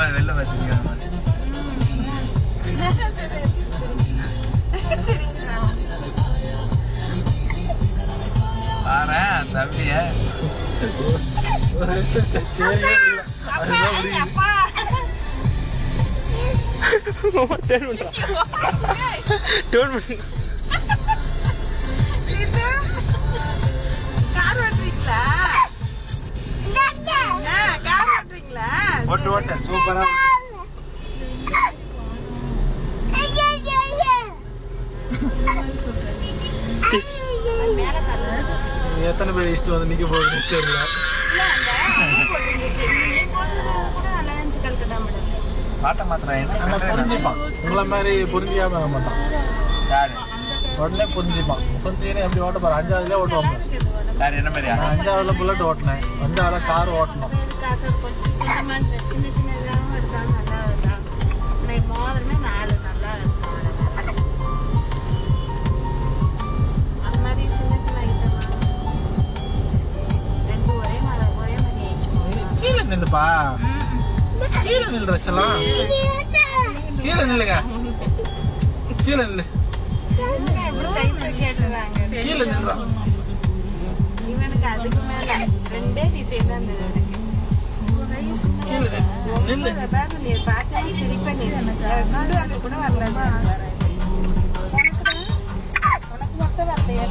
மாதிரி வெளில வச்சுக்கிற மாதிரி. பாரு தம்பிய ஓட்டு ஓட்ட சூப்பரா எத்தனை பேர் இஷ்டம் வந்து நிக்க போகுது தெரியல. பாட்ட மாத்திரம் புரிஞ்சுப்பான், உங்களை மாதிரி புரிஞ்சிக்காம வர மாட்டான். யாரு உடனே புரிஞ்சுப்பான். புரிஞ்சுன்னு எப்படி ஓட்ட போற? 5ஆவதுல ஓட்டுவாங்க. யார் என்ன மாதிரி? 5ஆவதுல புல்லட் ஓட்டினேன், 5ஆவதுல கார் ஓட்டணும். கீழே நில்லுப்பா, கீழே நில்ற செல்லம், கீழே நில்லுங்க, கீழே நில்லு, கீழே நில்றா. இவனுக்கு அதுக்கு மேல 2 டிசைன் தான் இருந்தது. நீ பார்த்து சிரிப்ப நீ சுடு கூட வரல. உனக்கு மட்டும் வரலையா?